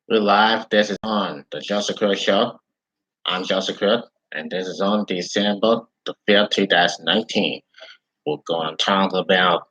We're live. This is on the Joseph Cruz Show. I'm Joseph Cruz, and this is on December the 5th, 2019. We're going to talk about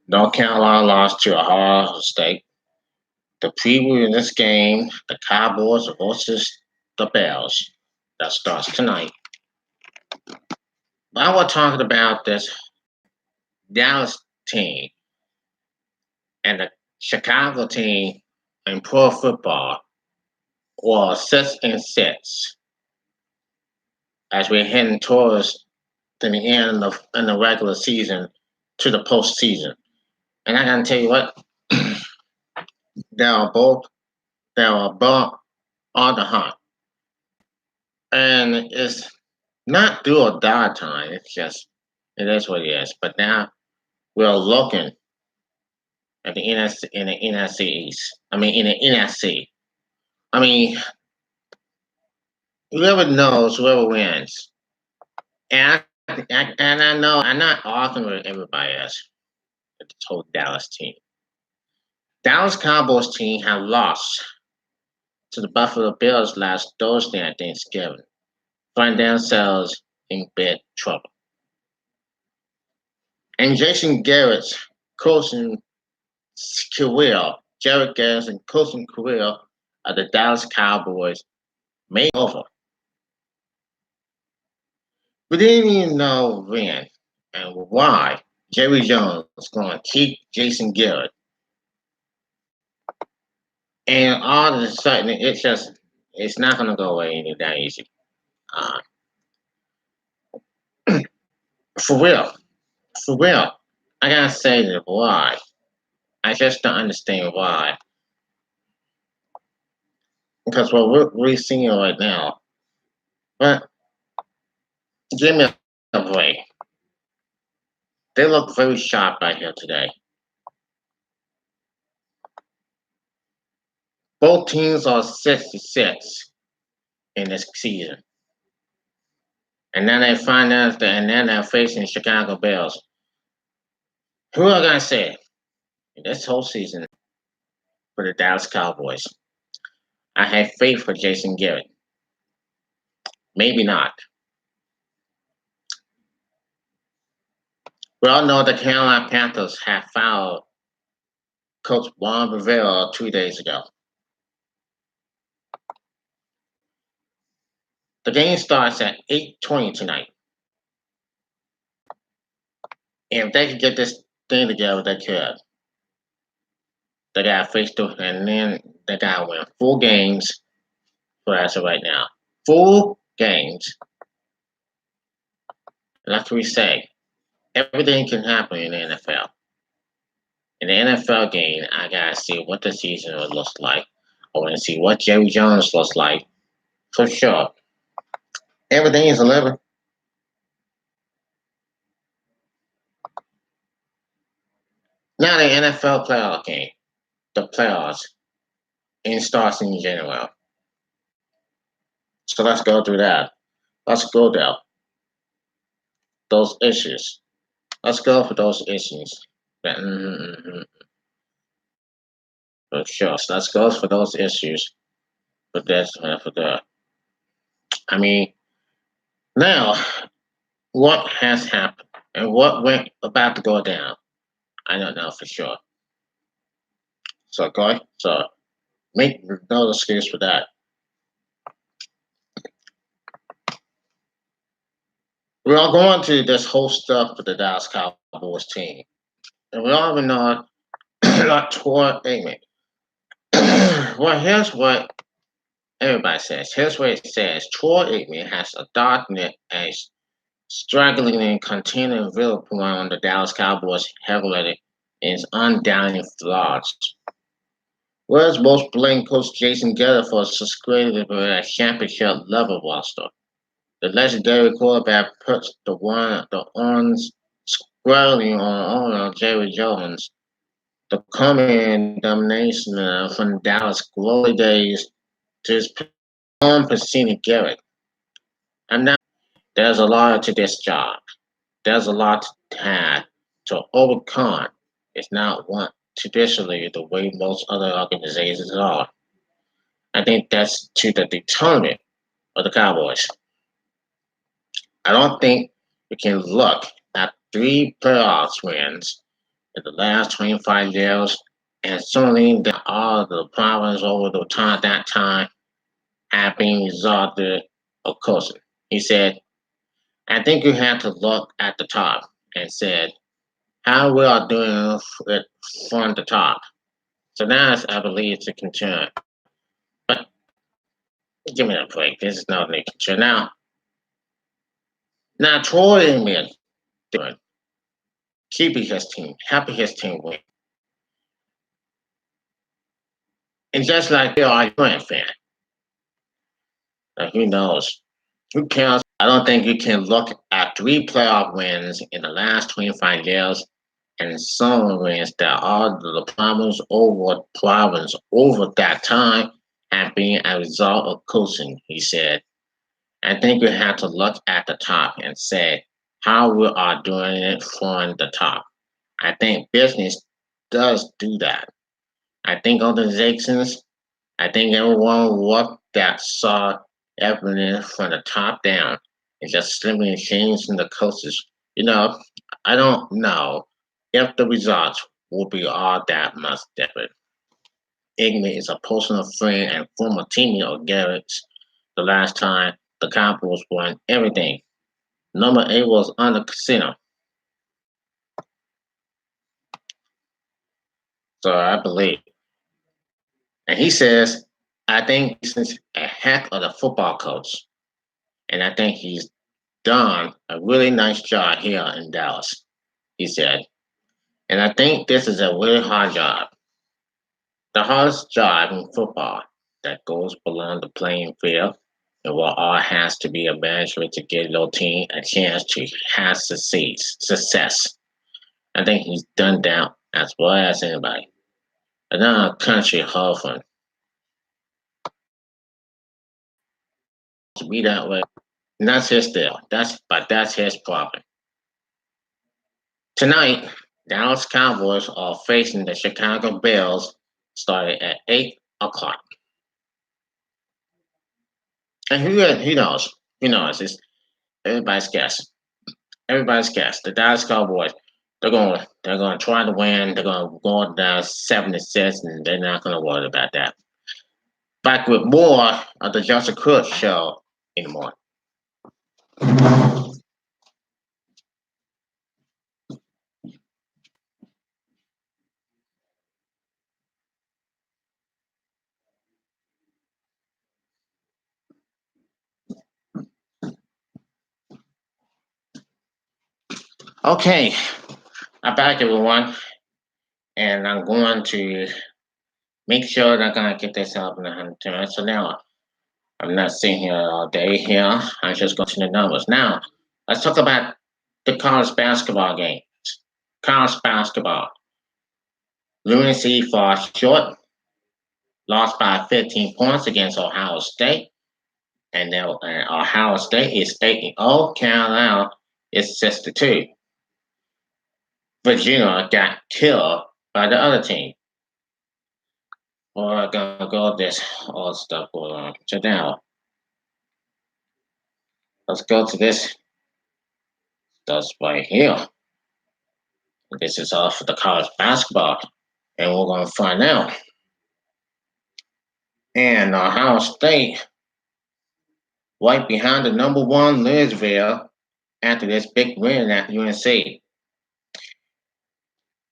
North Carolina lost to Ohio State. The preview in this game, the Cowboys versus the Bears, that starts tonight. While we're talking about this Dallas team and the Chicago team in pro football, or 6-6, as we're heading towards to the end of in the regular season to the postseason. And I gotta tell you what, they are both on the hunt. And it's not do or die time. It's just it is what it is. But now we're looking at the NFC in the NFC East. I mean in the NFC. I mean whoever knows, whoever wins. And I know I'm not arguing with everybody else with the whole Dallas team. Dallas Cowboys team have lost to the Buffalo Bills last Thursday at Thanksgiving, find themselves in big trouble. And Jason Garrett's coaching career, Jared Garrett's coaching career of the Dallas Cowboys may be over. We didn't even know when and why Jerry Jones was going to keep Jason Garrett. And all of a sudden, it's not going to go away any that easy. Uh, for real, for real. I gotta say that why. I just don't understand why. Because what we're seeing right now, but give me a break. They look very sharp right here today. Both teams are 66 in this season. And then they find out that, and then they're facing Chicago Bears. Who are gonna say in this whole season for the Dallas Cowboys? I have faith for Jason Garrett. Maybe not. We all know the Carolina Panthers have fouled Coach Juan Rivera 2 days ago. The game starts at 8:20 tonight. And if they could get this thing together, they could. They got to face the, and then they got to win 4 games for as of right now. 4 games. Like we say, everything can happen in the NFL. In the NFL game, I got to see what the season looks like. I want to see what Jerry Jones looks like. For sure. Everything is a little. Now the NFL playoff game. The playoffs. It starts in January. So let's go through that. Let's go there. Those issues. Let's go for those issues. Mm-hmm. For sure. So let's go for those issues. For this and for that. I mean, now, what has happened and what went about to go down? I don't know for sure. So go ahead. So make no excuse for that. We're all going to this whole stuff with the Dallas Cowboys team. And we all know not Troy Aikman. Well, here's what everybody says. Here's what it says. Troy Aikman has adopted a struggling and continuing viewpoint on the Dallas Cowboys heavily and its undoubted flaws. Whereas most blame Coach Jason Garrett for succeeding with a championship level roster. The legendary quarterback puts the ones squarely on owner Jerry Jones. The coming domination from Dallas glory days to his unprecedented Garrett. And now there's a lot to this job. There's a lot to have to overcome. It's not one traditionally the way most other organizations are. I think that's to the determinant of the Cowboys. I don't think we can look at three playoffs wins in the last 25 years and certainly that all the problems over the time that time have been resolved of course. He said, I think you have to look at the top and said how we are doing it from the top. So now I believe it's a concern. But give me a break. This is not a concern. Now Troy Aikman doing keeping his team, helping his team win. And just like they are a Giant fan, who knows? Who cares? I don't think you can look at three playoff wins in the last 25 years and some wins that are the problems over that time have been a result of coaching, he said. I think you have to look at the top and say how we are doing it from the top. I think business does do that. I think organizations, I think everyone looked that saw everything from the top down and just simply changing the coaches. You know, I don't know if the results will be all that much different. Igman is a personal friend and former teammate of Garrett's the last time the Cowboys won everything. Number 8 was on the casino. So I believe. And he says, I think he's a heck of a football coach. And I think he's done a really nice job here in Dallas, he said. And I think this is a really hard job. The hardest job in football that goes beyond the playing field and what all has to be a management to give your team a chance to have success. I think he's done that as well as anybody. Another country husband to be that way. And that's his deal. That's his problem. Tonight, Dallas Cowboys are facing the Chicago Bears starting at 8 o'clock. And who knows? Who knows? It's everybody's guess. Everybody's guess. The Dallas Cowboys, they're going to try to win. They're going to go down 7-6, and they're not going to worry about that. Back with more of the Justin Cruz show in the morning. Okay, I'm back, everyone, and I'm going to make sure that I'm going to get this up in 100 minutes. So now I'm not sitting here all day here. I'm just going to the numbers. Now, let's talk about the college basketball game. College basketball. Lunacy falls short, lost by 15 points against Ohio State. And then Ohio State is 8-0. Carolina is 6-2. Virginia got killed by the other team. We're gonna go this all stuff going on. So now let's go to this stuff right here. This is all for the college basketball, and we're gonna find out. And Ohio State right behind the number one Louisville after this big win at UNC,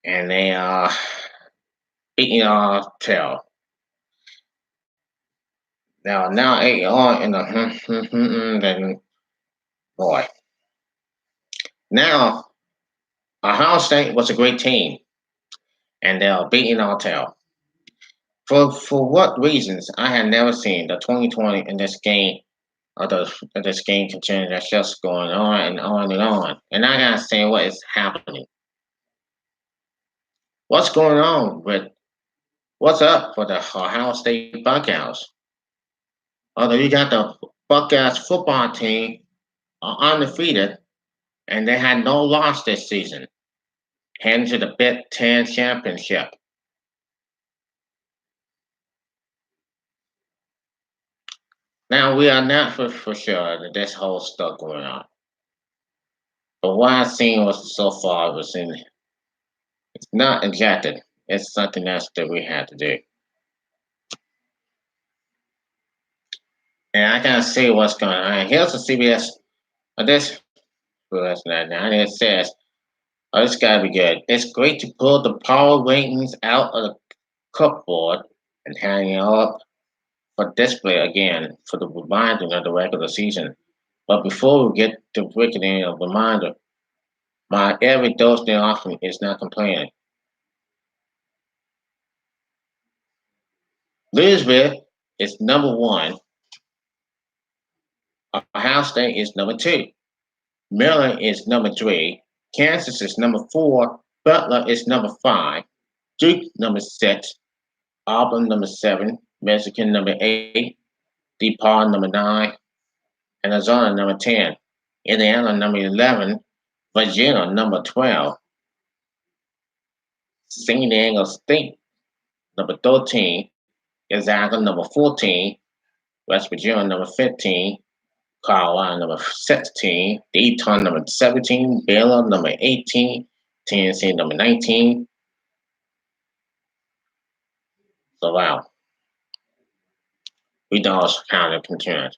and they are beating tail. Now 8 in the then boy. Now Ohio State was a great team, and they are beating our tail. For what reasons I had never seen the 2020 in this game of this game continue that's just going on and on and on. And I gotta say what is happening. What's going on with what's up for the Ohio State Buckeyes? Although you got the Buckeyes football team undefeated and they had no loss this season, heading to the Big Ten championship. Now we are not for sure that this whole stuff going on. But what I've seen was so far was in it's not injected. It's something else that we had to do. And I can see what's going on. Here's the CBS this last night now, and it says, "Oh, it's gotta be good. It's great to pull the power ratings out of the cupboard and hang it up for display again for the reminding of the regular season. But before we get to breaking a reminder, my every Thursday offering is not complaining. Louisville is number one. Ohio State is number two. Maryland is number three. Kansas is number four. Butler is number five. Duke number six. Auburn number seven. Michigan number eight. DePaul number nine. Arizona number 10. Indiana number 11. Virginia number 12. St. Diego State number 13. Gonzaga number 14. West Virginia number 15. Carolina number 16, Dayton number 17, Baylor number 18, Tennessee number 19. So wow, we lost kind of concerns.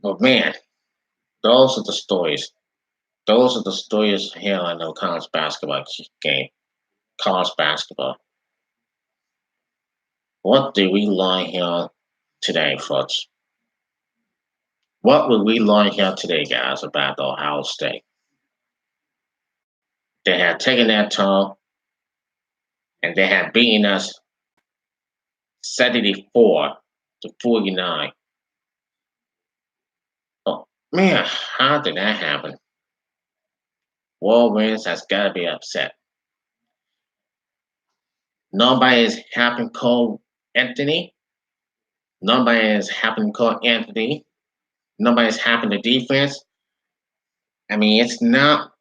But man, those are the stories. Those are the stories here on the college basketball game. College basketball. What did we learn here today, folks? What would we learn here today, guys, about Ohio State? They had taken that toll and they had beaten us 74-49. Oh man, how did that happen? Wolverines has got to be upset. Nobody is happy to call Anthony. Nobody is happy to call Anthony. Nobody's happy to defense. I mean, it's not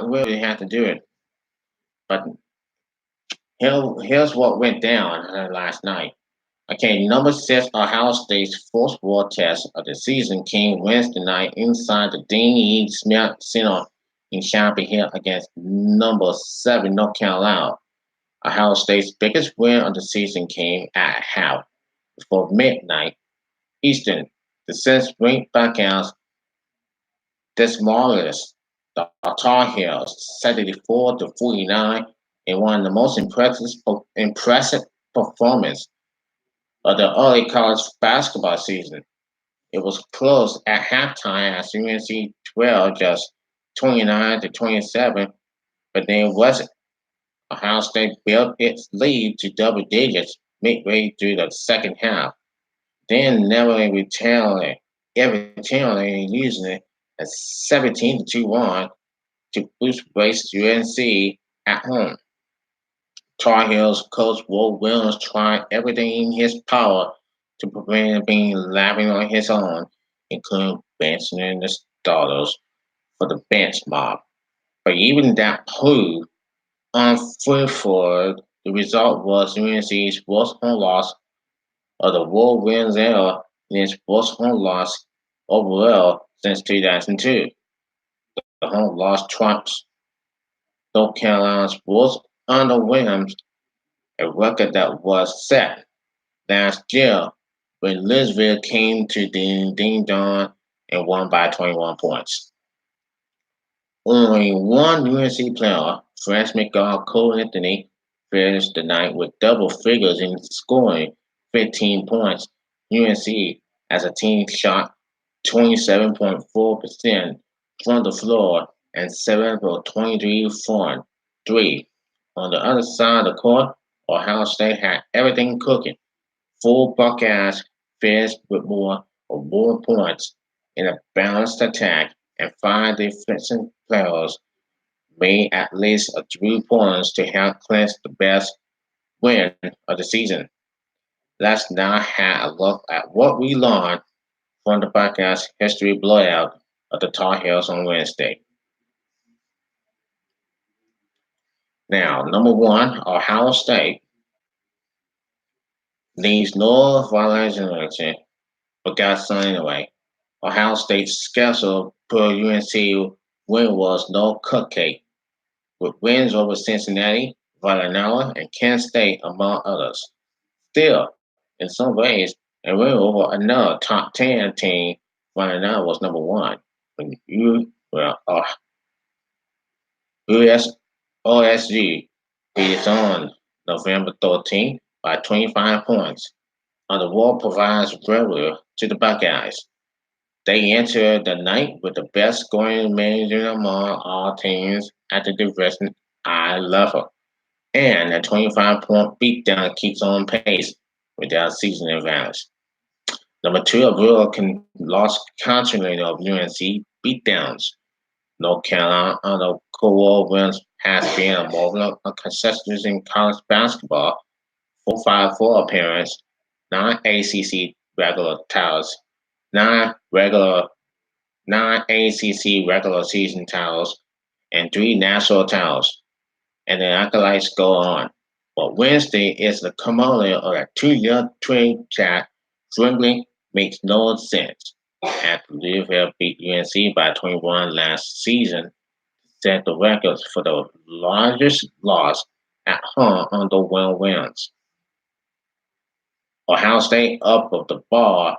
really have to do it. But here's what went down last night. Okay, number six Ohio State's first war test of the season came Wednesday night inside the Dean E. Smith Center in Chapel Hill against number seven North Carolina. Ohio State's biggest win of the season came at half before midnight Eastern. The sixth-ranked Buckeyes demolished the Tar Heels 74-49 in one of the most impressive performances of the early college basketball season. It was close at halftime as UNC 12 just 29-27, but then it wasn't. Ohio State built its lead to double digits midway through the second half, then never retaliated using it at 17-1 to boost race UNC at home. Tar Heels coach Will Williams tried everything in his power to prevent being laughing on his own, including benching the starters for the bench mob. But even that proved unfruitful. The result was UNC's worst home loss of the Wolverines era and its worst home loss overall since 2002. The home loss trumps North Carolina's worst under Williams, a record that was set last year when Louisville came to Ding Dong and won by 21 points. Only one UNC player, freshman guard Cole Anthony, finished the night with double figures in scoring 15 points. UNC as a team shot 27.4% from the floor and 7 for 23 from three. On the other side of the court, Ohio State had everything cooking. Four Buckeyes finished with more points in a balanced attack, and five defensive players made at least a 3 points to help clinch the best win of the season. Let's now have a look at what we learned from the Buckeyes' history blowout of the Tar Heels on Wednesday. Now, number one, Ohio State needs no violation, but got some anyway. Ohio State's schedule per UNC win was no cupcake, with wins over Cincinnati, Villanova, and Kent State, among others. Still, in some ways, a win over another top 10 team, Villanova was number one. When US OSG beat its on November 13th by 25 points. The war provides bravura to the Buckeyes. They entered the night with the best scoring margin among all teams at the Division I level, and a 25-point beatdown keeps on pace with their season advantage. Number two, a real lost continuity of UNC beatdowns. North Carolina under Cool wins has been a moment of consistency in college basketball. 4-5-4 appearance, 9 ACC regular titles, regular 9 ACC regular season titles, and 3 national titles. And the acolytes go on. But Wednesday is the commander of a 2-year twin jack dwindling makes no sense. After Louisville beat UNC by 21 last season, set the records for the largest loss at home under Will wins. Ohio State up of the bar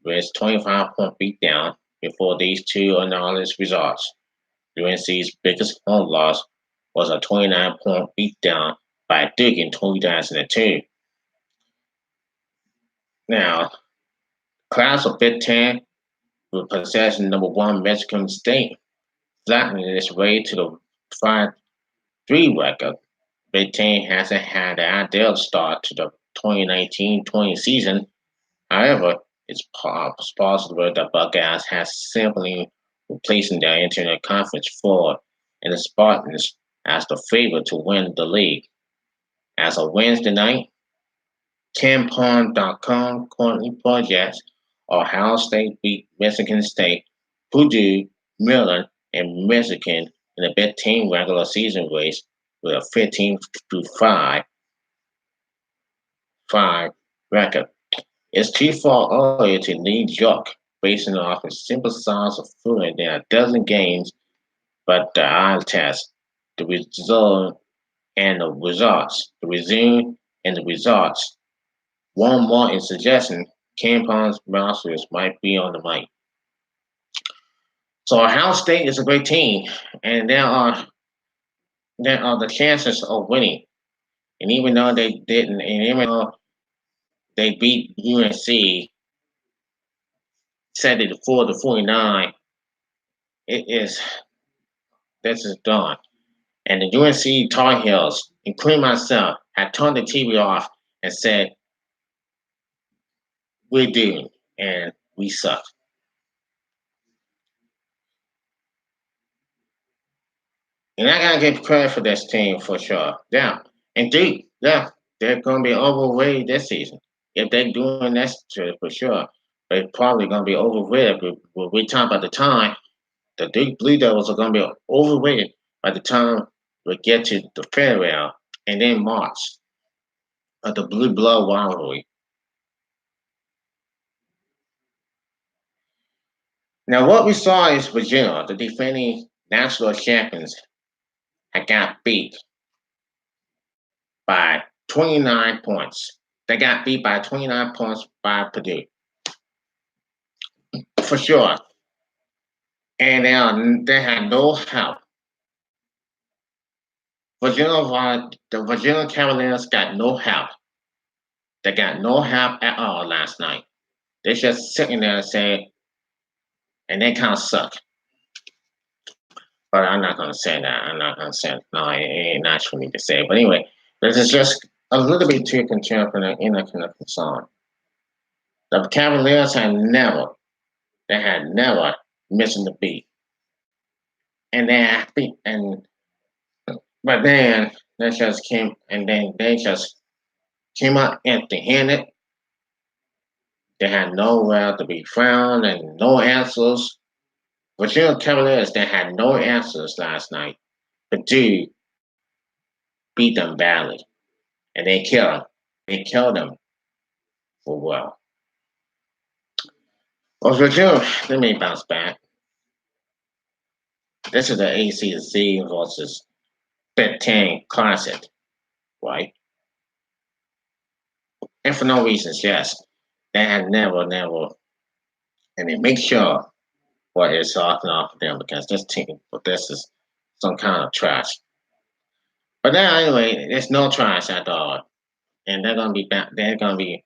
with its 25-point beatdown before these two anomalous results. UNC's biggest home loss was a 29-point beatdown by Duke in 2002. Now, class of Big Ten with possession number one Michigan State flattening its way to the 5-3 record. Big Ten hasn't had an ideal start to the 2019-20 season. However, it's possible the Buckeyes has simply replacing their internal conference forward and the Spartans as the favorite to win the league. As of Wednesday night, KenPom.com currently projects Ohio State beat Michigan State, Purdue, Maryland, and Michigan in the Big Ten regular season race with a 15 to 5 record. It's too far early to lead York based off a simple size of fluid in a dozen games, but the eye test, the result and the results, the resume and the results. One more in suggestion, Campon's Masters might be on the mic. So Ohio State is a great team, and there are the chances of winning. And even though they didn't, and even though they beat UNC, set it 4-49, it is this is done. And the UNC Tar Heels, including myself, had turned the TV off and said, "We're doomed and we suck." And I gotta give credit for this team for sure. Yeah, indeed, yeah, they're gonna be overrated this season. If they're doing this for sure, they're probably gonna be overrated. But we talk about the time, the Duke Blue Devils are gonna be overrated by the time we get to the farewell and then March of the Blue Blood rivalry. Now, what we saw is Virginia, the defending national champions, had got beat by 29 points. They got beat by 29 points by Purdue, for sure. And they had no help. The Virginia Cavaliers got no help. They got no help at all last night. They're just sitting there and saying, and they kind of suck. But I'm not going to say that. I'm not going to say it. No, it ain't nice for me to say. But anyway, this is just a little bit too contemporary in a kind of concern. The Cavaliers had never missing the beat. And they beat, and but then they just came out empty-handed. They had nowhere to be found and no answers. Virginia Cavaliers, they had no answers last night. But dude beat them badly, and they killed them. They killed them. for well. Well, for June, let me bounce back. This is the ACC versus Big Ten Classic, right? And for no reasons, yes. They had never, and they make sure what it's talking off of them because this team, but this is some kind of trash. But now, anyway, there's no trash at all. And they're gonna be back, they're gonna be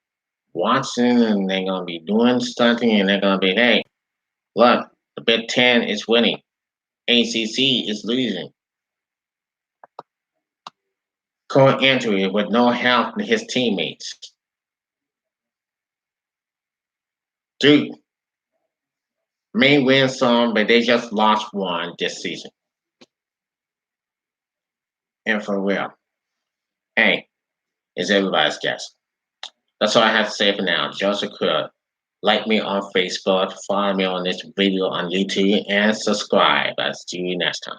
watching and they're gonna be doing something and they're gonna be, hey, look, the Big Ten is winning. ACC is losing. Current entry with no help from his teammates. Dude may win some, but they just lost one this season. And for real, hey, it's everybody's guess. That's all I have to say for now. Joseph Cook. Like me on Facebook, follow me on this video on YouTube, and subscribe. I'll see you next time.